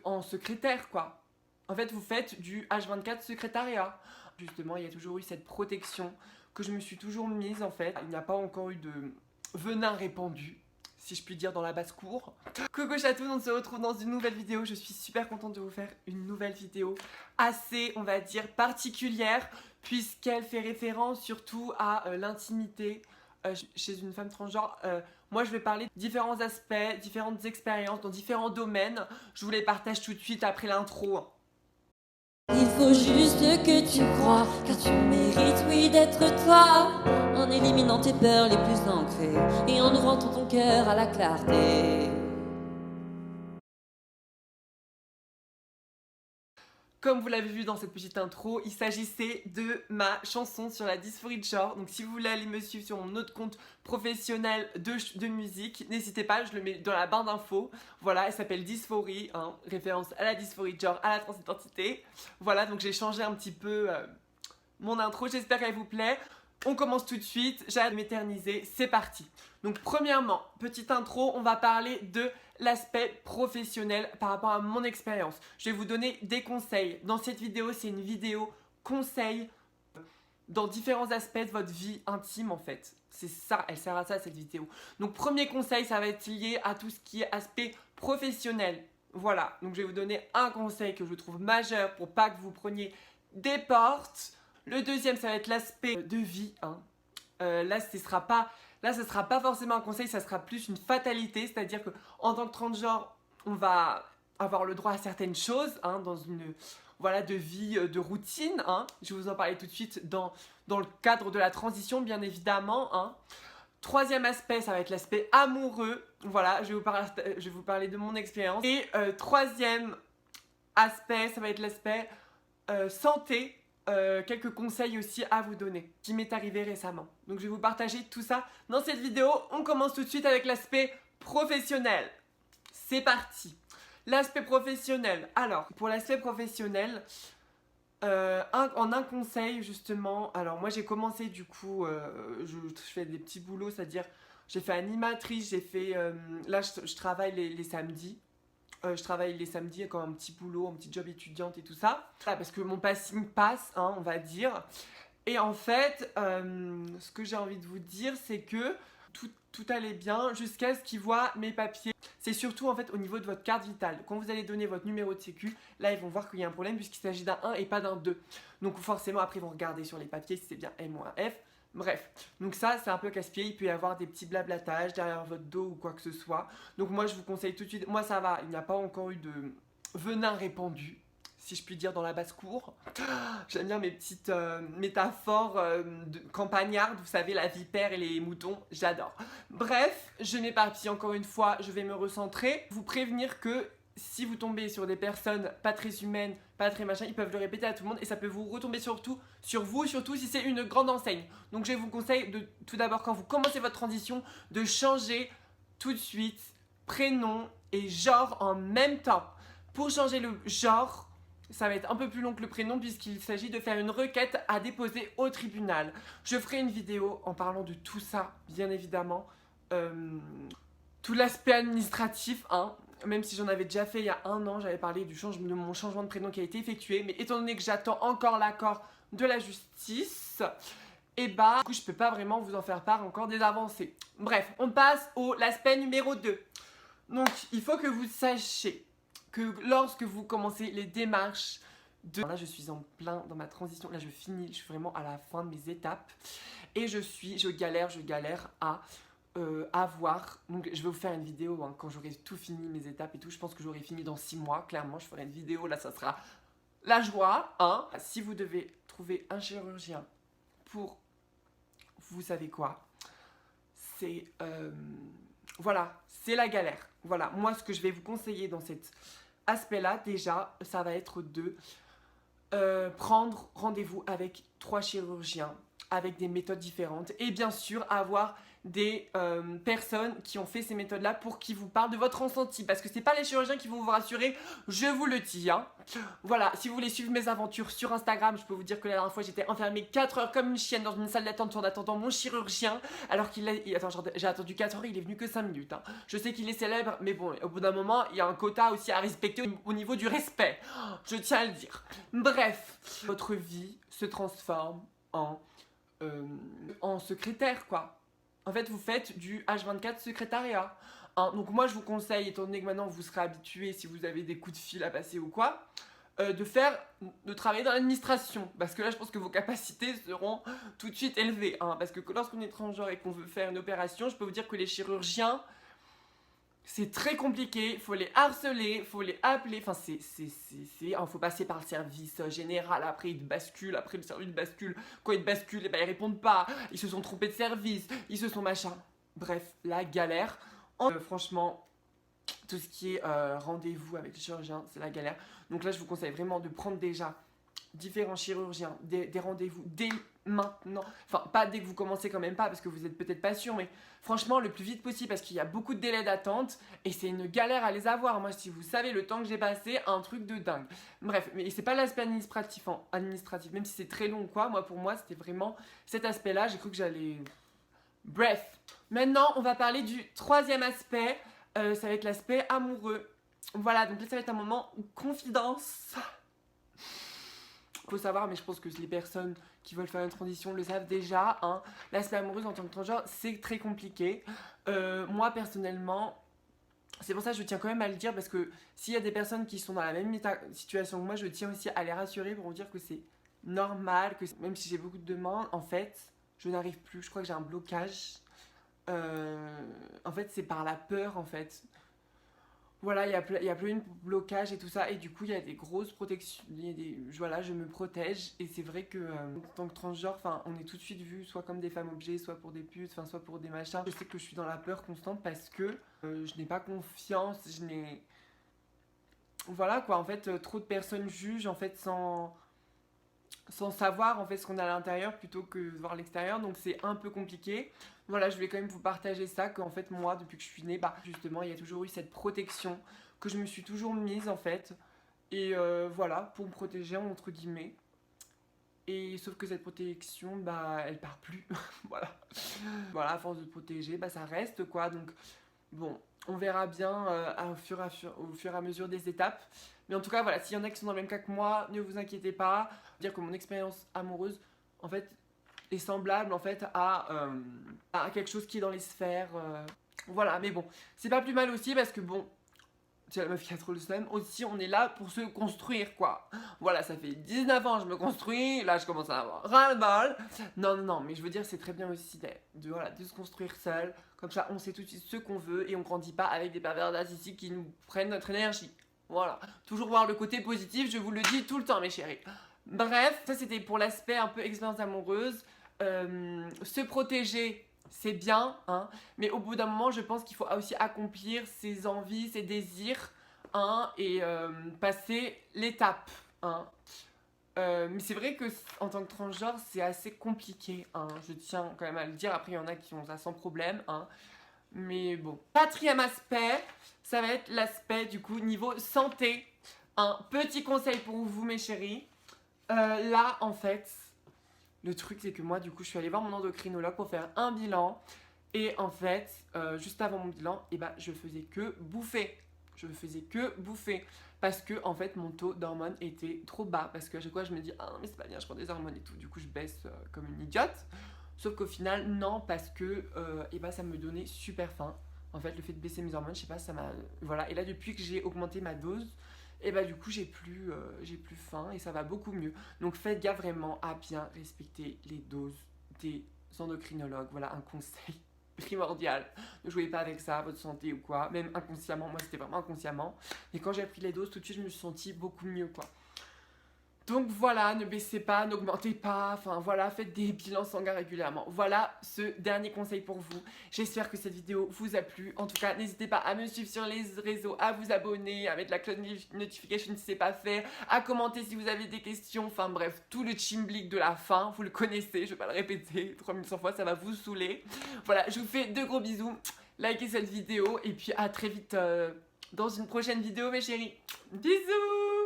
en secrétaire quoi. En fait vous faites du H24 secrétariat. Justement il y a toujours eu cette protection que je me suis toujours mise en fait. Il n'y a pas encore eu de venin répandu, si je puis dire, dans la basse-cour. Coucou chatounes, on se retrouve dans une nouvelle vidéo. Je suis super contente de vous faire une nouvelle vidéo assez, on va dire, particulière, puisqu'elle fait référence surtout à l'intimité chez une femme transgenre. Moi je vais parler de différents aspects, différentes expériences dans différents domaines. Je vous les partage tout de suite après l'intro. Il faut juste que tu crois, car tu mérites, oui, d'être toi, en éliminant tes peurs les plus ancrées et en ouvrant ton cœur à la clarté. Comme vous l'avez vu dans cette petite intro, il s'agissait de ma chanson sur la dysphorie de genre. Donc si vous voulez aller me suivre sur mon autre compte professionnel de musique, n'hésitez pas, je le mets dans la barre d'infos. Voilà, elle s'appelle Dysphorie, hein, référence à la dysphorie de genre, à la transidentité. Voilà, donc j'ai changé un petit peu mon intro, j'espère qu'elle vous plaît. On commence tout de suite, j'arrête de m'éterniser, c'est parti. Donc premièrement, petite intro, on va parler de l'aspect professionnel par rapport à mon expérience. Je vais vous donner des conseils. Dans cette vidéo, c'est une vidéo conseil dans différents aspects de votre vie intime en fait. C'est ça, elle sert à ça cette vidéo. Donc premier conseil, ça va être lié à tout ce qui est aspect professionnel. Voilà, donc je vais vous donner un conseil que je trouve majeur pour pas que vous preniez des portes. Le deuxième, ça va être l'aspect de vie. Hein. Là, ce sera pas forcément un conseil, ça sera plus une fatalité. C'est-à-dire qu'en tant que transgenre, on va avoir le droit à certaines choses hein, dans une de vie, de routine. Hein. Je vais vous en parler tout de suite dans le cadre de la transition, bien évidemment. Hein. Troisième aspect, ça va être l'aspect amoureux. Voilà, je vais vous parler de mon expérience. Et troisième aspect, ça va être l'aspect santé. Quelques conseils aussi à vous donner qui m'est arrivé récemment. Donc je vais vous partager tout ça dans cette vidéo. On commence tout de suite avec l'aspect professionnel. C'est parti. L'aspect professionnel. Alors, pour l'aspect professionnel, en un conseil justement. Alors moi j'ai commencé du coup, je fais des petits boulots, c'est-à-dire j'ai fait animatrice, j'ai fait... là je travaille les samedis. Je travaille les samedis comme un petit boulot, un petit job étudiante et tout ça. Voilà, parce que mon passing passe, hein, on va dire. Et en fait, ce que j'ai envie de vous dire, c'est que tout allait bien jusqu'à ce qu'ils voient mes papiers. C'est surtout en fait au niveau de votre carte vitale. Quand vous allez donner votre numéro de sécu, là ils vont voir qu'il y a un problème puisqu'il s'agit d'un 1 et pas d'un 2. Donc forcément après ils vont regarder sur les papiers si c'est bien M ou un F. Bref, donc ça c'est un peu casse-pied, il peut y avoir des petits blablatages derrière votre dos ou quoi que ce soit. Donc moi je vous conseille tout de suite, moi ça va, il n'y a pas encore eu de venin répandu, si je puis dire, dans la basse-cour. J'aime bien mes petites métaphores de campagnardes, vous savez, la vipère et les moutons, j'adore. Bref, je m'éparpille encore une fois, je vais me recentrer. Vous prévenir que si vous tombez sur des personnes pas très humaines, pas très machin, ils peuvent le répéter à tout le monde et ça peut vous retomber surtout sur vous, surtout si c'est une grande enseigne. Donc je vous conseille de tout d'abord quand vous commencez votre transition de changer tout de suite prénom et genre en même temps. Pour changer le genre, ça va être un peu plus long que le prénom puisqu'il s'agit de faire une requête à déposer au tribunal. Je ferai une vidéo en parlant de tout ça, bien évidemment. Tout l'aspect administratif, hein. Même si j'en avais déjà fait il y a un an, j'avais parlé de mon changement de prénom qui a été effectué. Mais étant donné que j'attends encore l'accord de la justice, et bah, du coup, je peux pas vraiment vous en faire part encore des avancées. Bref, on passe au l'aspect numéro 2. Donc, il faut que vous sachiez que lorsque vous commencez les démarches Là, je suis en plein dans ma transition. Là, je finis, je suis vraiment à la fin de mes étapes. Et je galère à avoir. Donc, je vais vous faire une vidéo hein, quand j'aurai tout fini, mes étapes et tout. Je pense que j'aurai fini dans 6 mois. Clairement, je ferai une vidéo. Là, ça sera la joie. Hein. Si vous devez trouver un chirurgien pour, vous savez quoi, c'est voilà, c'est la galère. Voilà, moi, ce que je vais vous conseiller dans cet aspect-là, déjà, ça va être de prendre rendez-vous avec 3 chirurgiens avec des méthodes différentes et bien sûr avoir des personnes qui ont fait ces méthodes-là pour qu'ils vous parlent de votre ressenti. Parce que c'est pas les chirurgiens qui vont vous rassurer, je vous le dis. Hein. Voilà, si vous voulez suivre mes aventures sur Instagram, je peux vous dire que la dernière fois j'étais enfermée 4 heures comme une chienne dans une salle d'attente en attendant mon chirurgien. Alors qu'il a... Attends, j'ai attendu 4 heures, il est venu que 5 minutes. Hein. Je sais qu'il est célèbre, mais bon, au bout d'un moment, il y a un quota aussi à respecter au niveau du respect. Je tiens à le dire. Bref, votre vie se transforme en secrétaire, quoi. En fait, vous faites du H24 secrétariat. Hein, donc moi, je vous conseille, étant donné que maintenant vous serez habitué, si vous avez des coups de fil à passer ou quoi, de travailler dans l'administration. Parce que là, je pense que vos capacités seront tout de suite élevées. Hein, parce que lorsqu'on est transgenre et qu'on veut faire une opération, je peux vous dire que les chirurgiens, c'est très compliqué, faut les harceler, faut les appeler, enfin faut passer par le service général, après ils basculent, après le service bascule, quand ils basculent, ils répondent pas, ils se sont trompés de service, ils se sont machin, bref, la galère, franchement, tout ce qui est rendez-vous avec les chirurgiens, c'est la galère, donc là je vous conseille vraiment de prendre déjà différents chirurgiens, des rendez-vous dès maintenant, enfin pas dès que vous commencez quand même pas parce que vous êtes peut-être pas sûr, mais franchement le plus vite possible parce qu'il y a beaucoup de délais d'attente et c'est une galère à les avoir. Moi, si vous savez le temps que j'ai passé, un truc de dingue. Bref, mais c'est pas l'aspect administratif, même si c'est très long ou quoi, pour moi c'était vraiment cet aspect là, j'ai cru que j'allais... Bref, maintenant on va parler du troisième aspect, ça va être l'aspect amoureux. Voilà, donc là ça va être un moment confidence. Faut savoir, mais je pense que les personnes qui veulent faire une transition le savent déjà, hein. L'aspect amoureux en tant que transgenre, c'est très compliqué. Moi, personnellement, c'est pour ça que je tiens quand même à le dire, parce que s'il y a des personnes qui sont dans la même situation que moi, je tiens aussi à les rassurer pour vous dire que c'est normal, que même si j'ai beaucoup de demandes, en fait, je n'arrive plus. Je crois que j'ai un blocage. En fait, c'est par la peur, en fait. Voilà, il y a plein de blocages et tout ça, et du coup il y a des grosses protections, voilà, je me protège, et c'est vrai que en tant que transgenre, on est tout de suite vu soit comme des femmes objets, soit pour des putes, soit pour des machins. Je sais que je suis dans la peur constante parce que je n'ai pas confiance, voilà quoi, en fait, trop de personnes jugent en fait sans savoir en fait ce qu'on a à l'intérieur plutôt que voir l'extérieur, donc c'est un peu compliqué. Voilà, je voulais quand même vous partager ça, qu'en fait moi depuis que je suis née, justement il y a toujours eu cette protection que je me suis toujours mise en fait, et voilà, pour me protéger entre guillemets, et sauf que cette protection elle part plus. Voilà, à force de protéger, ça reste quoi, donc bon, on verra bien au fur et à mesure des étapes. Mais en tout cas, voilà, s'il y en a qui sont dans le même cas que moi, ne vous inquiétez pas. Dire que mon expérience amoureuse, en fait, est semblable en fait à quelque chose qui est dans les sphères. Voilà, mais bon, c'est pas plus mal aussi parce que bon, c'est la meuf qui a trop le seum. Aussi, on est là pour se construire, quoi. Voilà, ça fait 19 ans que je me construis. Là, je commence à avoir ras-le-bol. Non, mais je veux dire, c'est très bien aussi de se construire seul. Comme ça, on sait tout de suite ce qu'on veut et on grandit pas avec des pervers narcissiques qui nous prennent notre énergie. Voilà, toujours voir le côté positif, je vous le dis tout le temps, mes chéris. Bref, ça c'était pour l'aspect un peu expérience amoureuse. Se protéger, c'est bien, hein, mais au bout d'un moment, je pense qu'il faut aussi accomplir ses envies, ses désirs, hein, et passer l'étape, hein. Mais c'est vrai que en tant que transgenre, c'est assez compliqué, hein, je tiens quand même à le dire. Après, il y en a qui ont ça sans problème, hein. Mais bon. Quatrième aspect, ça va être l'aspect du coup niveau santé. Un petit conseil pour vous, mes chéris. Là, en fait, le truc c'est que moi, du coup, je suis allée voir mon endocrinologue pour faire un bilan. Et en fait, juste avant mon bilan, je faisais que bouffer. Parce que, en fait, mon taux d'hormones était trop bas. Parce que à chaque fois, je me dis, ah non, mais c'est pas bien, je prends des hormones et tout. Du coup, je baisse comme une idiote. Sauf qu'au final, non, parce que ça me donnait super faim. En fait, le fait de baisser mes hormones, je sais pas, ça m'a... Voilà, et là, depuis que j'ai augmenté ma dose, du coup, j'ai plus faim et ça va beaucoup mieux. Donc, faites gaffe vraiment à bien respecter les doses des endocrinologues. Voilà, un conseil primordial. Ne jouez pas avec ça, votre santé ou quoi. Même inconsciemment, moi, c'était vraiment inconsciemment. Et quand j'ai pris les doses, tout de suite, je me suis sentie beaucoup mieux, quoi. Donc voilà, ne baissez pas, n'augmentez pas, enfin voilà, faites des bilans sanguins régulièrement. Voilà ce dernier conseil pour vous. J'espère que cette vidéo vous a plu. En tout cas, n'hésitez pas à me suivre sur les réseaux, à vous abonner, à mettre la cloche notification si c'est pas fait, à commenter si vous avez des questions. Enfin bref, tout le chimblick de la fin, vous le connaissez, je vais pas le répéter 3100 fois, ça va vous saouler. Voilà, je vous fais de gros bisous, likez cette vidéo et puis à très vite dans une prochaine vidéo mes chéris. Bisous.